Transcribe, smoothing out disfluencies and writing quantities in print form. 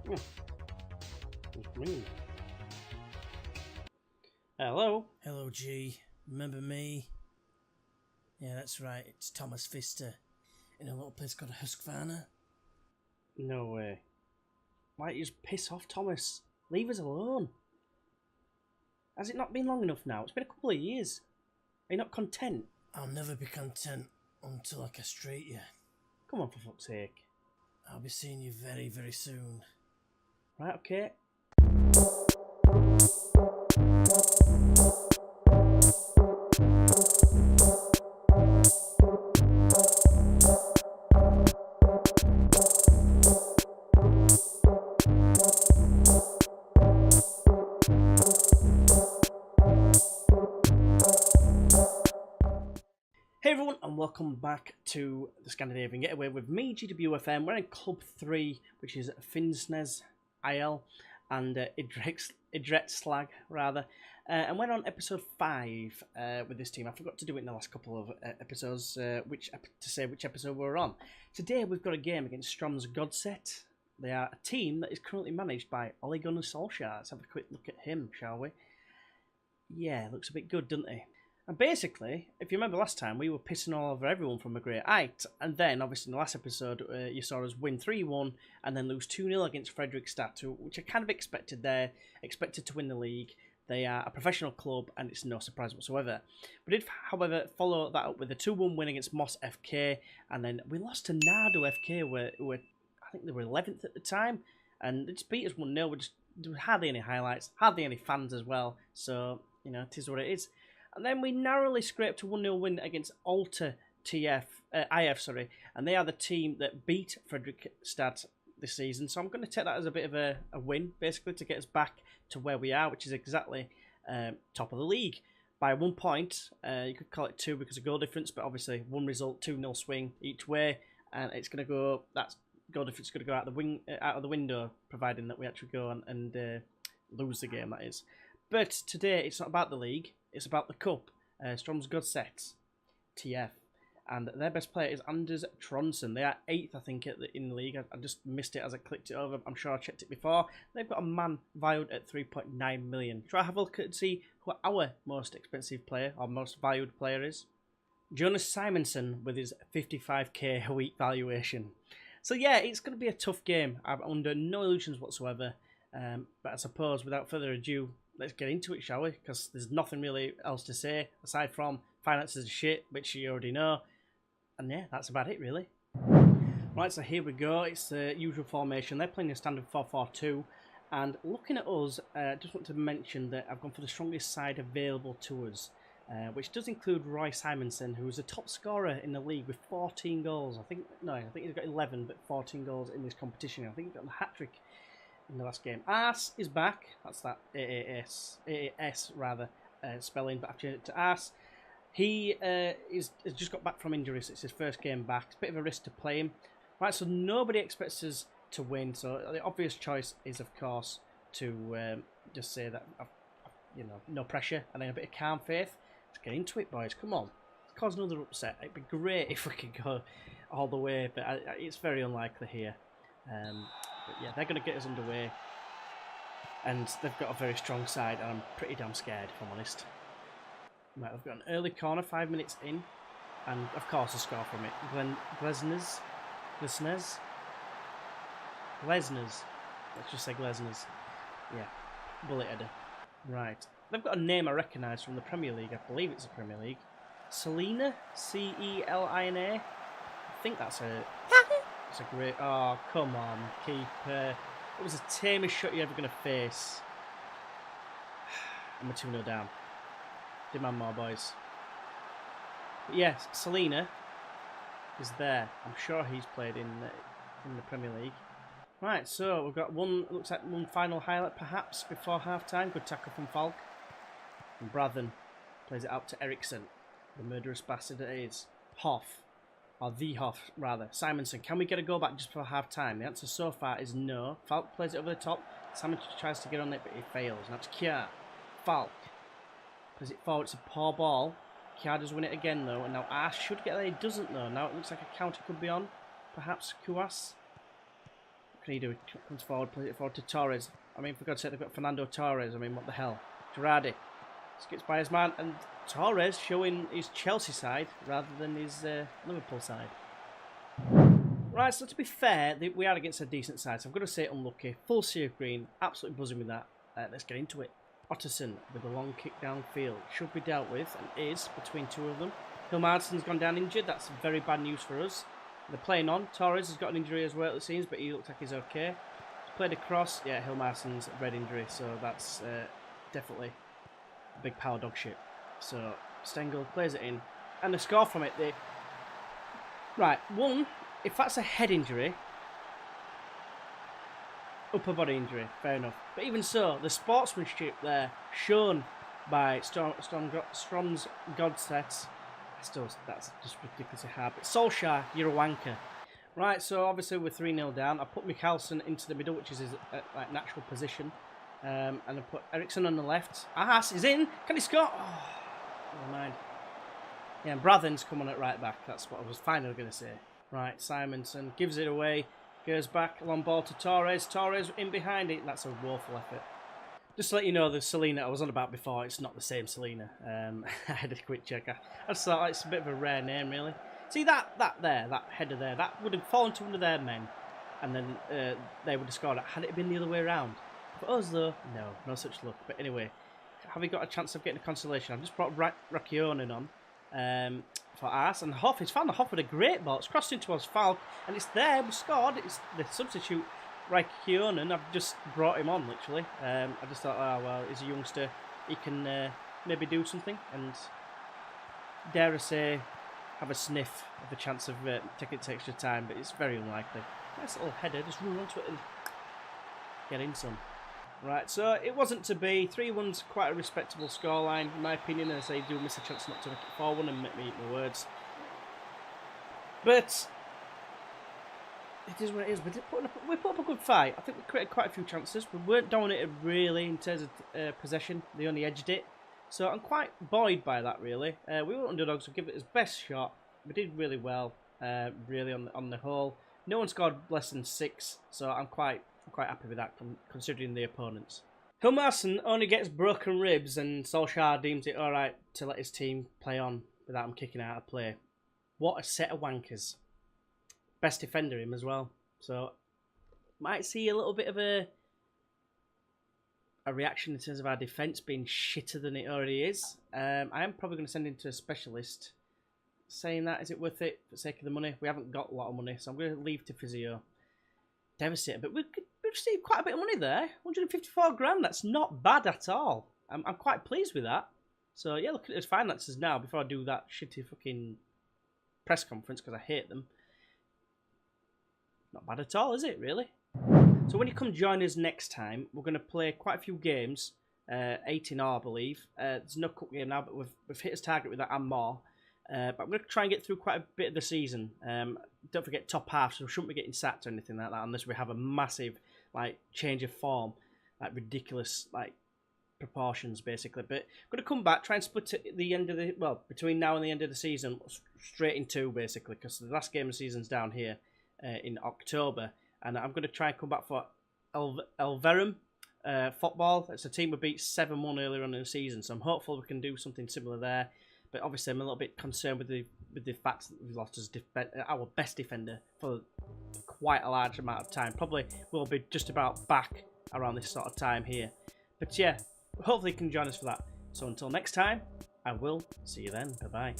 Oh, it's ringing. Hello? Hello, G. Remember me? Yeah, that's right. It's Tomas Fister in a little place called Husqvarna. No way. Why don't you just piss off, Thomas? Leave us alone. Has it not been long enough now? It's been a couple of years. Are you not content? I'll never be content until I castrate you. Come on, for fuck's sake. I'll be seeing you very, very soon. Right, okay. Hey everyone, and welcome back to the Scandinavian Getaway with me, GWFM. We're in Club 3, which is Finnsnes Idrettslag and Idrettslag, rather. And we're on episode 5 with this team. I forgot to do it in the last couple of episodes, which episode we're on. Today we've got a game against Stromsgodset. They are a team that is currently managed by Ole Gunnar Solskjaer. Let's have a quick look at him, shall we? Yeah, looks a bit good, doesn't he? And basically, if you remember last time, we were pissing all over everyone from a great height. And then, obviously, in the last episode, you saw us win 3-1 and then lose 2-0 against Fredrikstad, which I kind of expected there. Expected to win the league. They are a professional club, and it's no surprise whatsoever. We did, however, follow that up with a 2-1 win against Moss FK. And then we lost to Nardo FK, who were, I think they were 11th at the time. And they just beat us 1-0. There was hardly any highlights, hardly any fans as well. So, you know, it is what it is. And then we narrowly scraped a 1-0 win against Alta IF, and they are the team that beat Fredrikstad this season. So I'm going to take that as a bit of a win, basically, to get us back to where we are, which is exactly top of the league. By 1 point, you could call it 2 because of goal difference, but obviously one result, 2-0 swing each way, and it's going to go, that goal difference is going to go out of the window, providing that we actually go and lose the game, that is. But today, it's not about the league. It's about the cup, Stromsgodset TF, and their best player is Anders Trondsen. They are 8th, I think, in the league. I just missed it as I clicked it over. I'm sure I checked it before. They've got a man valued at 3.9 million. Try to have a look and see who our most expensive player or most valued player is. Jonas Simonsen with his 55k a week valuation. So yeah, it's going to be a tough game. I'm under no illusions whatsoever. But I suppose, without further ado, let's get into it, shall we? Because there's nothing really else to say aside from finances are shit, which you already know. And yeah, that's about it, really. Right, so here we go. It's the usual formation. They're playing a standard 4-4-2. And looking at us, I just want to mention that I've gone for the strongest side available to us, which does include Roy Simonsen, who is the top scorer in the league with 14 goals. I think he's got 11, but 14 goals in this competition. I think he's got a hat-trick in the last game. Ars is back. That's that AAS rather spelling, but I've changed it to Ars. He has just got back from injury, so it's his first game back. It's a bit of a risk to play him. Right, so nobody expects us to win, so the obvious choice is, of course, to just say that, no pressure and then a bit of calm faith. Let's get into it, boys. Come on. Let's cause another upset. It'd be great if we could go all the way, but it's very unlikely here. But yeah, they're going to get us underway, and they've got a very strong side, and I'm pretty damn scared, if I'm honest. Right, we've got an early corner, 5 minutes in, and of course a score from it. Glesnes. Let's just say Glesnes. Yeah, bullet header. Right, they've got a name I recognise from the Premier League. I believe it's the Premier League. Selina, Celina. I think that's a great... Oh, come on, keeper. It was the tamest shot you're ever going to face. I'm a 2-0 down. Demand more, boys. But yes, Selina is there. I'm sure he's played in the Premier League. Right, so we've got looks like one final highlight perhaps before half-time. Good tackle from Falk. And Braathen plays it out to Eriksson. The murderous bastard it is. Hoff. Or the Hoff, rather. Simonsen, can we get a goal back just before half-time? The answer so far is no. Falk plays it over the top. Simonsen tries to get on it, but he fails. Now it's Kjær. Falk plays it forward. It's a poor ball. Kjær does win it again, though. And now Ash should get there. He doesn't, though. Now it looks like a counter could be on. Perhaps Kuas. can he do? Comes forward, plays it forward to Torres. I mean, for God's sake, they've got Fernando Torres. I mean, what the hell? Girardi skips by his man, and Torres showing his Chelsea side rather than his Liverpool side. Right, so to be fair, we are against a decent side, so I'm going to say unlucky. Full sea of green, absolutely buzzing with that. Let's get into it. Otterson with a long kick downfield. Should be dealt with, and is, between two of them. Hilmarsson's gone down injured. That's very bad news for us. They're playing on. Torres has got an injury as well, it seems, but he looks like he's okay. He's played across. Yeah, Hilmarsson's red injury, so that's definitely a big power dog shit. So Stengel plays it in, and the score from it. Right, one, if that's a head injury, upper body injury, fair enough. But even so, the sportsmanship there shown by Stromsgodset, that's just ridiculously hard. But Solskjaer, you're a wanker. Right, so obviously we're 3-0 down. I put Michalsen into the middle, which is his like natural position. And I put Eriksson on the left. Ahas is in. Can he score? Oh, never mind. Yeah, and Braathen's come on at right back. That's what I was finally going to say. Right, Simonson gives it away. Goes back, long ball to Torres. Torres in behind it. That's a woeful effort. Just to let you know, the Selena I was on about before, it's not the same Selena. I had a quick check. I just thought it's a bit of a rare name, really. See, that header there, that would have fallen to one of their men. And then they would have scored it. Had it been the other way around? For us, though, no such luck. But anyway, having got a chance of getting a consolation, I've just brought Rakkionen on for Ars. And Hoff, he's found the Hoff with a great ball. It's crossed into us, Falk, and it's there. We scored. It's the substitute, Rakkionen. I've just brought him on, literally. I just thought, oh, well, he's a youngster. He can maybe do something. And dare I say, have a sniff of the chance of taking it to extra time, but it's very unlikely. Nice little header. Just run onto it and get in some. Right, so it wasn't to be. 3-1's quite a respectable scoreline, in my opinion. As I do miss a chance not to make it 4-1 and make me eat my words. But it is what it is. We put up a good fight. I think we created quite a few chances. We weren't dominated really in terms of possession. They only edged it. So I'm quite buoyed by that, really. We were underdogs. We give it his best shot. We did really well, really, on the whole. No one scored less than 6, so I'm quite happy with that, considering the opponents. Hilmarsen only gets broken ribs, and Solskjaer deems it alright to let his team play on without him kicking out of play. What a set of wankers. Best defender him as well. So, might see a little bit of a reaction in terms of our defence being shitter than it already is. I am probably going to send him to a specialist. Saying that, is it worth it for the sake of the money? We haven't got a lot of money, so I'm going to leave to physio. Devastating, but we've received quite a bit of money there. 154 grand, that's not bad at all. I'm quite pleased with that. So yeah, look at his finances now before I do that shitty fucking press conference, because I hate them. Not bad at all, is it, really? So when you come join us next time, we're going to play quite a few games. 8 in all, I believe. There's no cup game now, but we've hit his target with that and more. But I'm going to try and get through quite a bit of the season. Don't forget top half, so we shouldn't be getting sacked or anything like that unless we have a massive change of form, ridiculous proportions basically. But I'm going to come back, try and split it at the end of between now and the end of the season, straight in 2 basically, because the last game of the season's down here in October, and I'm going to try and come back for Elverum football. It's a team we beat 7-1 earlier on in the season, so I'm hopeful we can do something similar there. But obviously, I'm a little bit concerned with the fact that we've lost our best defender for quite a large amount of time. Probably will be just about back around this sort of time here. But yeah, hopefully you can join us for that. So until next time, I will see you then. Bye-bye.